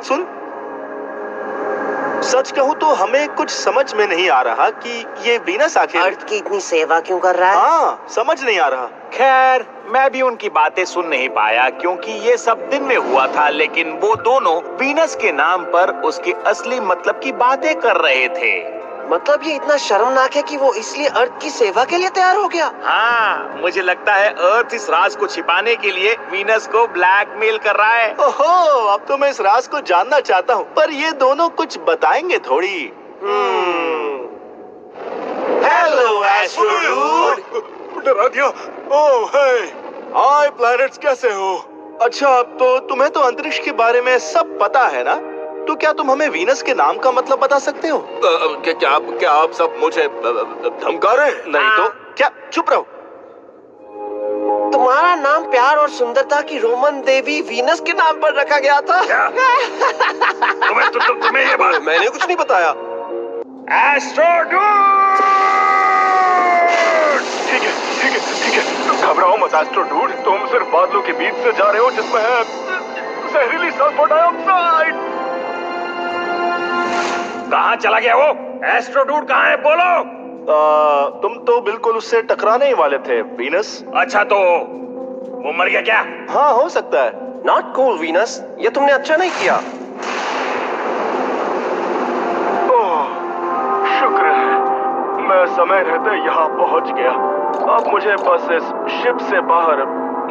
सुन, सच कहूँ तो हमें कुछ समझ में नहीं आ रहा कि ये वीनस आखिर अर्थ की इतनी सेवा क्यों कर रहा है। हाँ, समझ नहीं आ रहा। खैर, मैं भी उनकी बातें सुन नहीं पाया क्योंकि ये सब दिन में हुआ था, लेकिन वो दोनों वीनस के नाम पर उसके असली मतलब की बातें कर रहे थे। मतलब ये इतना शर्मनाक है कि वो इसलिए अर्थ की सेवा के लिए तैयार हो गया। हाँ, मुझे लगता है अर्थ इस राज को छिपाने के लिए वीनस को ब्लैकमेल कर रहा है। ओहो, अब तो मैं इस राज को जानना चाहता हूँ, पर ये दोनों कुछ बताएंगे थोड़ी। हेलो एस्ट्रोडूड। डरा दिया। ओह हे, हाय प्लैनेट्स, कैसे हो? अच्छा, तो तुम्हें तो अंतरिक्ष के बारे में सब पता है ना? तो क्या तुम हमें वीनस के नाम का मतलब बता सकते हो? क्या आप सब मुझे धमका रहे हैं? नहीं तो क्या? चुप रहो। तुम्हारा नाम प्यार और सुंदरता की रोमन देवी वीनस के नाम पर रखा गया था। तुम्हें ये बात मैंने कुछ नहीं बताया। एस्ट्रोडूड! ठीक है, घबराओ मत एस्ट्रोडूड। तुम सिर्फ बादलों के बीच से जा रहे हो जिसमें है जहरीली सल्फर डाइऑक्साइड। कहाँ चला गया वो? एस्ट्रोडूड कहाँ है? बोलो। तुम तो बिल्कुल उससे टकराने ही वाले थे वीनस। अच्छा, तो वो मर गया क्या? हाँ, हो सकता है। नॉट कूल वीनस, ये तुमने अच्छा नहीं किया। ओह, शुक्र है मैं समय रहते यहाँ पहुँच गया। अब मुझे बस इस शिप से बाहर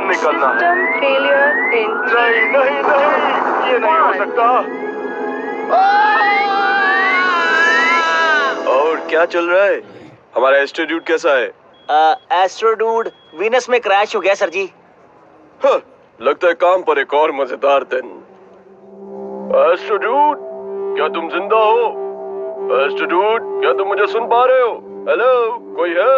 निकलना है। नहीं, ये नहीं हो सकता। और क्या चल रहा है? हमारा एस्ट्रोडूड कैसा है? एस्ट्रोडूड वीनस में क्रैश हो गया सर जी। हाँ, लगता है काम पर एक और मजेदार दिन। एस्ट्रोडूड, क्या तुम जिंदा हो? एस्ट्रोडूड, क्या तुम मुझे सुन पा रहे हो? हेलो, कोई है?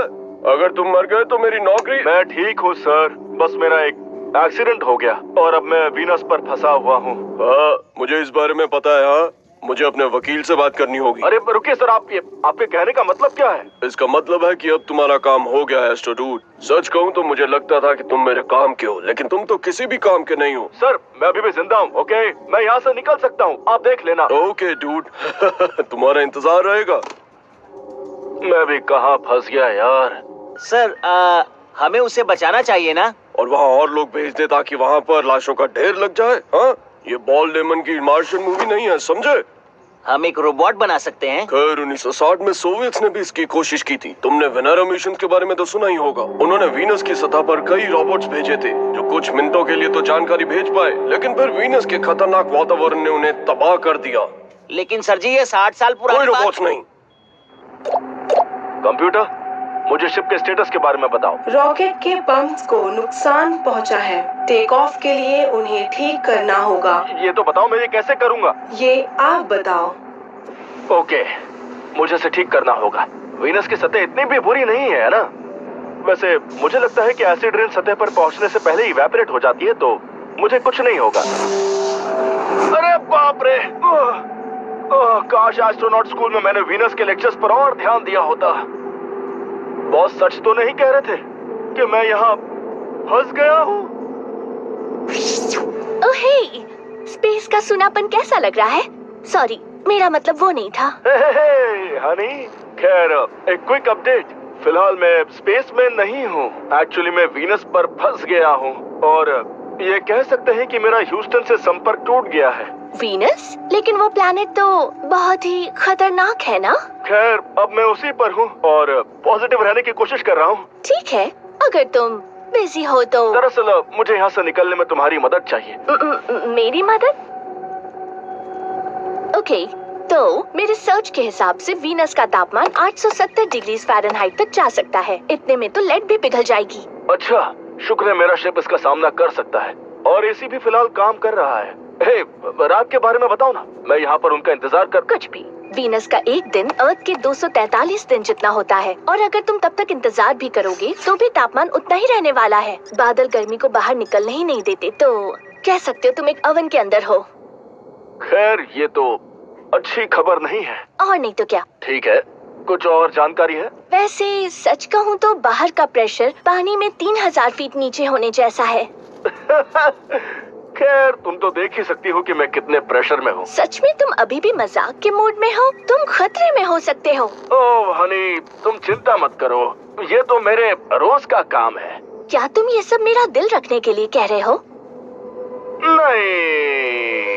अगर तुम मर गए तो मेरी नौकरी। मैं ठीक हूँ सर, बस मेरा एक एक्सीडेंट हो गया और अब मैं वीनस पर फंसा हुआ हूँ। हाँ, मुझे इस बारे में पता है। हाँ, मुझे अपने वकील से बात करनी होगी। अरे रुकिए सर, आपके कहने का मतलब क्या है? इसका मतलब है कि अब तुम्हारा काम हो गया है एस्ट्रोडूड। सच कहूँ तो मुझे लगता था कि तुम मेरे काम के हो, लेकिन तुम तो किसी भी काम के नहीं हो। सर, मैं अभी भी जिंदा हूँ। ओके, मैं यहाँ से निकल सकता हूँ, आप देख लेना। Okay dude. तुम्हारा इंतजार रहेगा। मैं भी कहाँ फंस गया यार। सर, हमें उसे बचाना चाहिए ना? और वहाँ और लोग भेज दे ताकि वहाँ पर लाशों का ढेर लग जाए। हाँ, ये बॉल डेमन की मार्शियन मूवी नहीं है, समझे? हम एक रोबोट बना सकते हैं। खैर 1960 में सोवियत्स ने भी इसकी कोशिश की थी। तुमने वेनेरा मिशन के बारे में तो सुना ही होगा। उन्होंने वीनस की सतह पर कई रोबोट्स भेजे थे जो कुछ मिनटों के लिए तो जानकारी भेज पाए, लेकिन फिर वीनस के खतरनाक वातावरण ने उन्हें तबाह कर दिया। लेकिन सर जी, ये 60 साल पुरानी कोई बात। रोबोट्स नहीं। कंप्यूटर, मुझे शिप के स्टेटस के बारे में बताओ। रॉकेट के पंप्स को नुकसान पहुंचा है। टेक ऑफ के लिए उन्हें ठीक करना होगा। ये तो बताओ मैं ये कैसे करूँगा? ये आप बताओ। ओके, मुझे इसे ठीक करना होगा। वीनस की सतह इतनी भी बुरी नहीं है ना? वैसे मुझे लगता है कि एसिड रेन सतह पर पहुंचने से पहले इवेपोरेट हो जाती है, तो मुझे कुछ नहीं होगा। अरे बाप रे! काश एस्ट्रोनॉट स्कूल में मैंने वीनस के लेक्चर्स पर और ध्यान दिया होता। बॉस सच तो नहीं कह रहे थे कि मैं यहाँ फंस गया हूँ? ओह हे, स्पेस का सुनापन कैसा लग रहा है? सॉरी, मेरा मतलब वो नहीं था। हनी, खैर एक क्विक अपडेट। फिलहाल मैं स्पेस में नहीं हूँ। एक्चुअली मैं वीनस पर फंस गया हूँ और ये कह सकते हैं कि मेरा ह्यूस्टन से संपर्क टूट गया है। वीनस? लेकिन वो प्लैनेट तो बहुत ही खतरनाक है ना? खैर अब मैं उसी पर हूँ और पॉजिटिव रहने की कोशिश कर रहा हूँ। ठीक है, अगर तुम बिजी हो तो। दरअसल मुझे यहाँ से निकलने में तुम्हारी मदद चाहिए। मेरी मदद? ओके, तो मेरे सर्च के हिसाब से वीनस का तापमान 870 डिग्री फ़ारेनहाइट तक जा सकता है। इतने में तो लेड भी पिघल जाएगी। अच्छा, शुक्र है मेरा शिप इसका सामना कर सकता है और एसी भी फिलहाल काम कर रहा है। हे, रात के बारे में बताओ ना, मैं यहाँ पर उनका इंतजार कर। कुछ भी। वीनस का एक दिन अर्थ के 243 दिन जितना होता है और अगर तुम तब तक इंतजार भी करोगे तो भी तापमान उतना ही रहने वाला है। बादल गर्मी को बाहर निकलने ही नहीं देते, तो कह सकते हो तुम एक ओवन के अंदर हो। खैर ये तो अच्छी खबर नहीं है। और नहीं तो क्या। ठीक है, कुछ और जानकारी है? वैसे सच कहूँ तो बाहर का प्रेशर पानी में 3000 फीट नीचे होने जैसा है। खैर तुम तो देख ही सकती हो कि मैं कितने प्रेशर में हूँ। सच में तुम अभी भी मजाक के मूड में हो? तुम खतरे में हो सकते हो। ओह हनी, तुम चिंता मत करो, ये तो मेरे रोज का काम है। क्या तुम ये सब मेरा दिल रखने के लिए कह रहे हो? नहीं।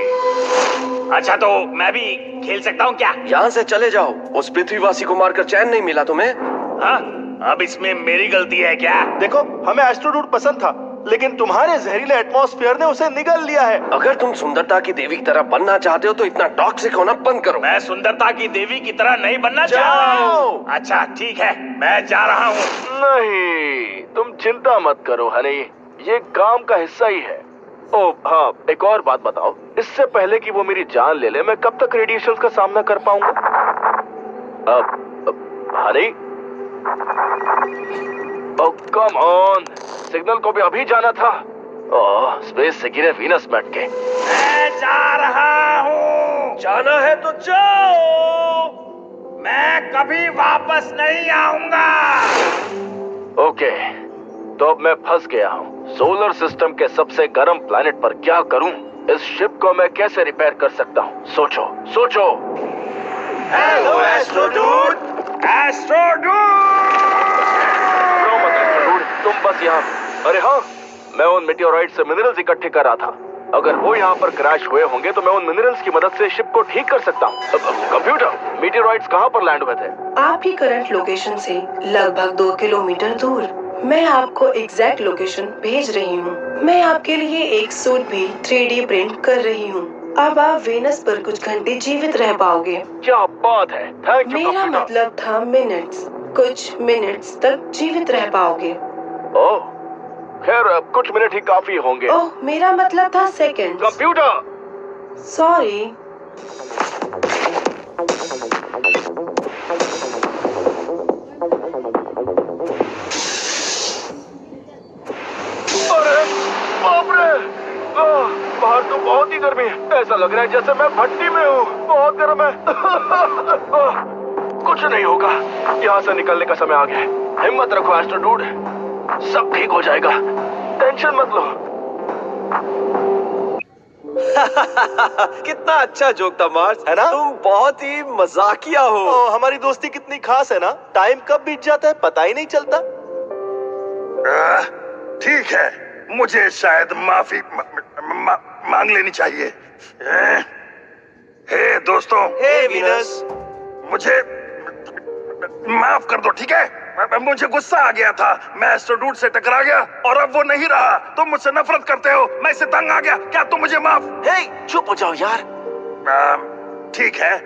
अच्छा तो मैं भी खेल सकता हूँ क्या? यहाँ से चले जाओ, उस पृथ्वीवासी को मारकर चैन नहीं मिला तुम्हें? हाँ, अब इसमें मेरी गलती है क्या? देखो, हमें एस्ट्रोडूड पसंद था, लेकिन तुम्हारे जहरीले एटमॉस्फेयर ने उसे निगल लिया है। अगर तुम सुंदरता की देवी की तरह बनना चाहते हो तो इतना टॉक्सिक होना बंद करो। मैं सुंदरता की देवी की तरह नहीं बनना जाओ। चाहता हूँ। अच्छा ठीक है, मैं जा रहा हूँ। नहीं, तुम चिंता मत करो हनी, ये काम का हिस्सा ही है। ओह हाँ, एक और बात बताओ, इससे पहले कि वो मेरी जान ले ले, मैं कब तक रेडिएशन का सामना कर पाऊंगा? हनी, ओह कम ऑन, सिग्नल को भी अभी जाना था। ओह, स्पेस से गिरे वीनस में अटके। मैं जा रहा हूँ। जाना है तो जाओ। मैं कभी वापस नहीं आऊंगा। ओके, तो अब मैं फंस गया हूँ। सोलर सिस्टम के सबसे गर्म प्लैनेट पर क्या करूँ? इस शिप को मैं कैसे रिपेयर कर सकता हूँ? सोचो, सोचो। हेलो एस्ट्रोडूड। घबराओ मत एस्ट्रोडूड, तुम बस यहाँ। अरे हाँ, मैं उन मेटेओराइट से मिनरल्स इकट्ठे कर रहा था। अगर वो यहाँ पर क्रैश हुए होंगे तो मैं उन मिनरल्स की मदद से शिप को ठीक कर सकता हूँ। कंप्यूटर, मेटेओराइट्स कहाँ पर लैंड हुए थे? आपकी करंट लोकेशन से लगभग 2 किलोमीटर दूर। मैं आपको एग्जैक्ट लोकेशन भेज रही हूँ। मैं आपके लिए एक सूट भी 3D प्रिंट कर रही हूँ। अब आप वेनस पर कुछ घंटे जीवित रह पाओगे। क्या बात है, थैंक यू मेरा कंप्यूटर। मतलब था मिनट्स, कुछ मिनट्स तक जीवित रह पाओगे। ओह, खैर कुछ मिनट ही काफी होंगे। ओह, मेरा मतलब था सेकंड्स। Computer, sorry. अरे बाप रे, बाहर तो बहुत ही गर्मी है। ऐसा लग रहा है जैसे मैं भट्टी में हूँ। बहुत गर्म है। कुछ नहीं होगा, यहाँ से निकलने का समय आ गया है। हिम्मत रखो एस्ट्रोडूड, सब ठीक हो जाएगा, टेंशन मत लो। कितना अच्छा जोक था मार्स, है ना? तुम बहुत ही मजाकिया हो। हमारी दोस्ती कितनी खास है ना, टाइम कब बीत जाता है पता ही नहीं चलता। ठीक है, मुझे शायद माफी मांग लेनी चाहिए। हे दोस्तों, हे वीनस, मुझे माफ कर दो, ठीक है? मुझे गुस्सा आ गया था, मैं एस्ट्रोडूड से टकरा गया और अब वो नहीं रहा। तुम मुझसे नफरत करते हो, मैं इससे तंग आ गया। क्या तुम मुझे माफ? हे चुप हो जाओ यार। ठीक है,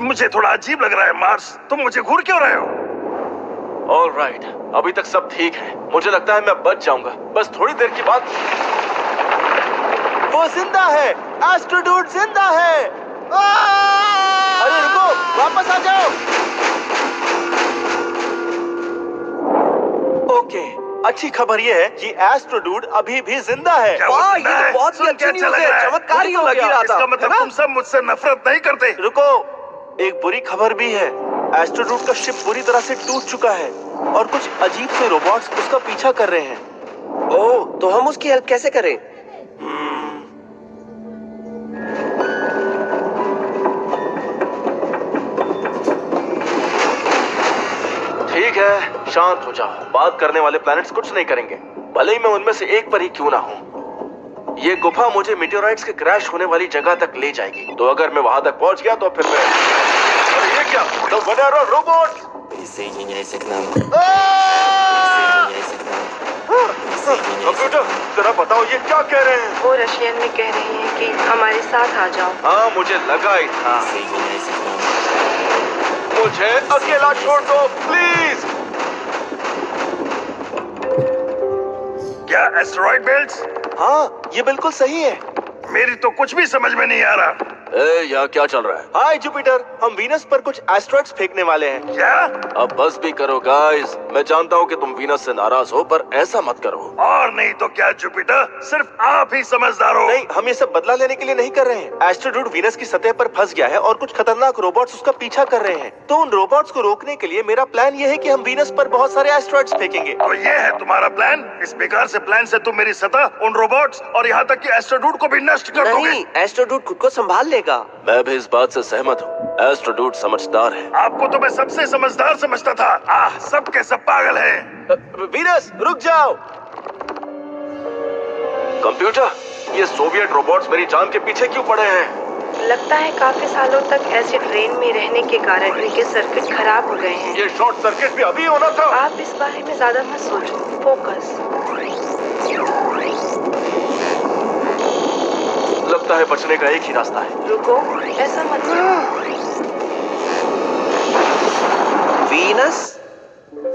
मुझे थोड़ा अजीब लग रहा है मार्स, तुम मुझे घूर क्यों रहे हो? ऑलराइट, अभी तक सब ठीक है। मुझे लगता है मैं बच जाऊंगा, बस थोड़ी देर के बाद। वो जिंदा है, एस्ट्रोडूड जिंदा है। अरे रुको, वापस आ जाओ। ओके, अच्छी खबर ये है कि एस्ट्रोडूड अभी भी जिंदा है। क्या वो वाह, जिंदा ये है? तो बहुत सुन ही के अच्छी अच्छा न्यूज़ लग है, रहा है। चमत्कार ही मुझे तो हो लग ही गया। रहा था। इसका है मतलब ना? तुम सब मुझसे नफरत नहीं करते। रुको, एक बुरी खबर भी है। एस्ट्रोडूड का शिप पूरी तरह से टूट चुका है और कुछ अजीब से रोबोट्स उसका पीछा कर रहे हैं। ओह, तो हम उसकी हेल्प कैसे करें? ठीक है, शांत हो जाओ। बात करने वाले प्लैनेट्स कुछ नहीं करेंगे, भले ही मैं उनमें से एक पर ही क्यों ना हूँ। ये गुफा मुझे मेटेओराइट्स के क्रैश होने वाली जगह तक ले जाएगी। तो अगर मैं वहां तक पहुंच गया तो फिर मैं... अरे ये क्या? The Venera robot! कंप्यूटर, जरा बताओ ये क्या कह रहे हैं? वो रशियन में कह रही हैं कि हमारे साथ आ जाओ। हाँ, मुझे लगा ही था। मुझे अकेला छोड़ दो प्लीज। क्या एस्टेरॉइड बेल्ट्स? हाँ, ये बिल्कुल सही है। मेरी तो कुछ भी समझ में नहीं आ रहा। यहाँ क्या चल रहा है? हाय जुपिटर, हम वीनस पर कुछ एस्ट्रॉइड्स फेंकने वाले हैं। क्या? अब बस भी करो गाइस। मैं जानता हूँ कि तुम वीनस से नाराज हो, पर ऐसा मत करो। और नहीं तो क्या जुपिटर, सिर्फ आप ही समझदार हो। नहीं, हम ये सब बदला लेने के लिए नहीं कर रहे हैं। एस्ट्रोडूड वीनस की सतह पर फंस गया है और कुछ खतरनाक रोबोट्स उसका पीछा कर रहे हैं। तो उन रोबोट्स को रोकने के लिए मेरा प्लान ये है कि हम वीनस पर बहुत सारे एस्ट्रॉइड्स फेंकेंगे। तो ये है तुम्हारा प्लान? इस बेकार से प्लान से तुम मेरी सतह, उन रोबोट्स और यहाँ तक कि एस्ट्रोडूड को भी नष्ट कर दोगे। नहीं, एस्ट्रोडूड खुद को संभाल लेगा। मैं भी इस बात से सहमत हूँ। एस्ट्रोडूड समझदार है। आपको तो मैं सबसे समझदार समझता था। सब के सब पागल हैं। वीनस रुक जाओ। कंप्यूटर, ये सोवियत रोबोट्स मेरी जान के पीछे क्यों पड़े हैं? लगता है काफी सालों तक एसिड रेन में रहने के कारण इनके सर्किट खराब हो गए हैं। ये शॉर्ट सर्किट भी अभी होना था। आप इस बारे में ज्यादा मत सोचो, फोकस। लगता है बचने का एक ही रास्ता है। रुको, ऐसा मत करो। वीनस,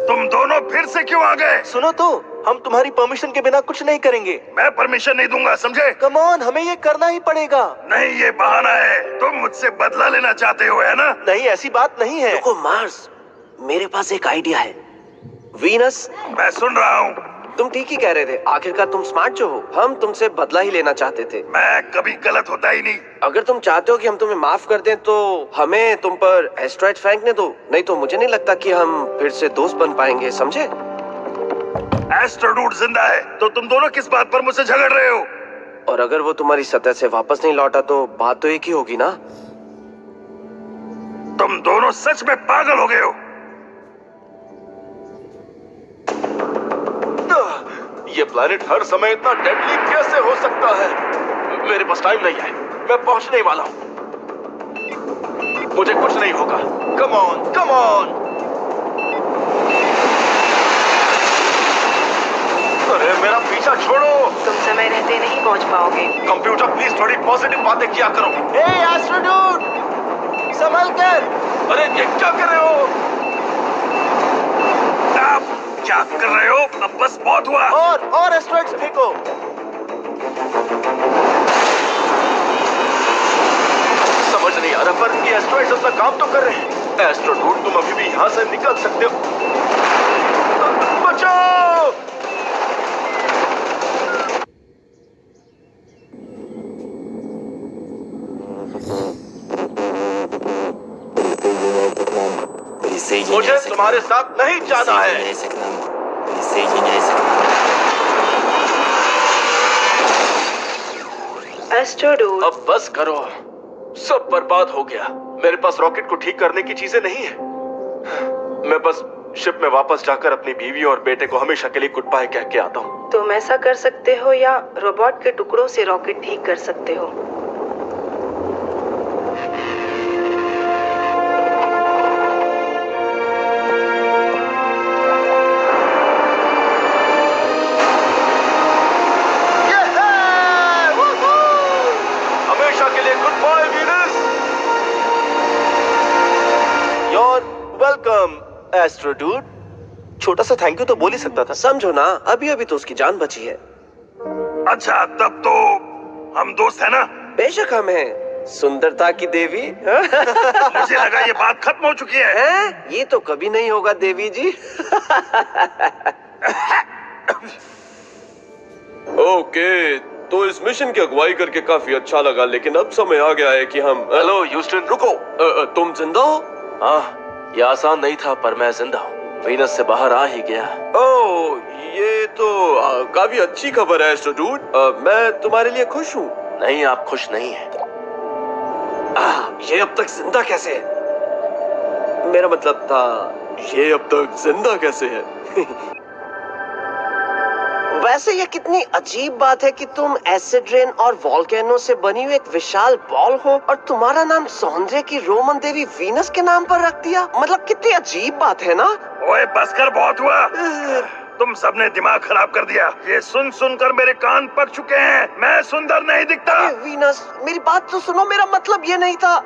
तुम दोनों फिर से क्यों आ गए? सुनो तो, हम तुम्हारी परमिशन के बिना कुछ नहीं करेंगे। मैं परमिशन नहीं दूंगा, समझे? कम ऑन, हमें ये करना ही पड़ेगा। नहीं, ये बहाना है। तुम मुझसे बदला लेना चाहते हो, है ना? नहीं, ऐसी बात नहीं है। रुको मार्स, मेरे पास एक आइडिया है। वीनस, मैं सुन रहा हूँ। तुम ठीक ही कह रहे थे। आखिरकार तुम स्मार्ट जो हो। हम तुमसे बदला ही लेना चाहते थे। मैं कभी गलत होता ही नहीं। अगर तुम चाहते हो कि हम तुम्हें माफ कर दें तो हमें तुम पर एस्ट्रॉइड फेंकने दो। नहीं तो मुझे नहीं लगता कि हम फिर से दोस्त बन पाएंगे, समझे? एस्ट्रोडूड जिंदा है, तो तुम दोनों किस बात पर मुझसे झगड़ रहे हो? और अगर वो तुम्हारी सतह से वापस नहीं लौटा तो बात तो एक ही होगी ना? तुम दोनों सच में पागल हो गए हो। ये प्लैनेट हर समय इतना डेडली कैसे हो सकता है? मेरे पास टाइम नहीं है, मैं पहुंचने ही वाला हूं। मुझे कुछ नहीं होगा। Come on, come on. अरे मेरा पीछा छोड़ो। तुम समय रहते नहीं पहुंच पाओगे। कंप्यूटर प्लीज थोड़ी पॉजिटिव बातें किया करो। हे एस्ट्रोडूड, संभल कर। अरे ये क्या कर रहे हो? आप क्या कर रहे हो? अब बस बहुत हुआ। और एस्ट्रॉइड्स फेंको। समझ नहीं आ रहा, पर ये एस्ट्रॉइड्स अपना काम तो कर रहे हैं। एस्ट्रोडूड, तुम अभी भी यहाँ से निकल सकते हो। बचाओ! मुझे तुम्हारे साथ नहीं जाना है। एस्ट्रोडूड, अब बस करो, सब बर्बाद हो गया। मेरे पास रॉकेट को ठीक करने की चीजें नहीं है। मैं बस शिप में वापस जाकर अपनी बीवी और बेटे को हमेशा के लिए गुड बाय कह के आता हूँ। तुम ऐसा कर सकते हो या रोबोट के टुकड़ों से रॉकेट ठीक कर सकते हो। हमेशा के लिए goodbye Venus. Your welcome Astrodude. छोटा सा थैंक यू तो बोल ही सकता था। समझो ना, अभी अभी तो उसकी जान बची है। अच्छा, तब तो हम दोस्त है ना? बेशक हम हैं, सुंदरता की देवी। मुझे लगा ये बात खत्म हो चुकी है। हैं? ये तो कभी नहीं होगा देवी जी। ओके, तो इस मिशन की अगुवाई करके काफी अच्छा लगा, लेकिन अब समय आ गया है कि हम। हेलो ह्यूस्टन, रुको। तुम जिंदा हो? हाँ, ये आसान नहीं था, पर मैं जिंदा हूँ। वीनस से बाहर आ ही गया। ओह, ये तो काफी अच्छी खबर है एस्ट्रोडूड। मैं तुम्हारे लिए खुश हूँ। नहीं, आप खुश नहीं हैं। ये अब तक जिंदा कैसे है? मेरा मतलब था, ये अब तक जिंदा कैसे है? वैसे ये कितनी अजीब बात है कि तुम एसिड रेन और वॉल्केनो से बनी हुई एक विशाल बॉल हो और तुम्हारा नाम सौंदर्य की रोमन देवी वीनस के नाम पर रख दिया। मतलब कितनी अजीब बात है ना? ओए बस कर, बहुत हुआ। तुम सबने दिमाग खराब कर दिया। ये सुन सुनकर मेरे कान पक चुके हैं। मैं सुंदर नहीं दिखता। अरे वीनस, मेरी बात तो सुनो, मेरा मतलब ये नहीं था।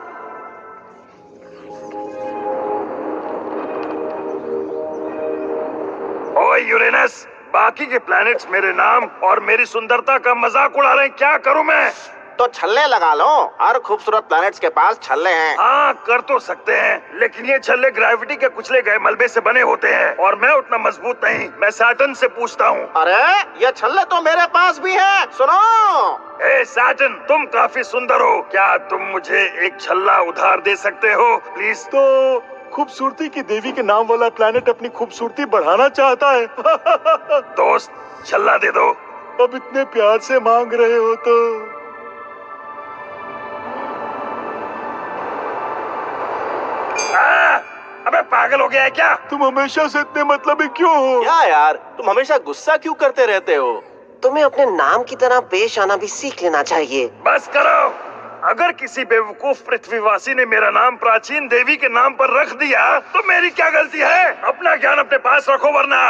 ओए यूरेनस, बाकी के प्लैनेट्स मेरे नाम और मेरी सुंदरता का मजाक उड़ा रहे हैं। क्या करूं मैं? तो छल्ले लगा लो। हर खूबसूरत प्लैनेट्स के पास छल्ले हैं। हाँ कर तो सकते हैं, लेकिन ये छल्ले ग्रेविटी के कुचले गए मलबे से बने होते हैं और मैं उतना मजबूत नहीं। मैं सैटर्न से पूछता हूँ। अरे ये छल्ले तो मेरे पास भी है, सुनो। ए सैटर्न, तुम काफी सुंदर हो, क्या तुम मुझे एक छल्ला उधार दे सकते हो प्लीज? तो खूबसूरती की देवी के नाम वाला प्लेनेट अपनी खूबसूरती बढ़ाना चाहता है। दोस्त छल्ला दे दो। अब इतने प्यार से मांग रहे हो तो अबे पागल हो गया है क्या? तुम हमेशा से इतने मतलबी क्यों हो? क्या यार, तुम हमेशा गुस्सा क्यों करते रहते हो? तुम्हें अपने नाम की तरह पेश आना भी सीख लेना चाहिए। बस करो। अगर किसी बेवकूफ पृथ्वीवासी ने मेरा नाम प्राचीन देवी के नाम पर रख दिया तो मेरी क्या गलती है? अपना ज्ञान अपने पास रखो वरना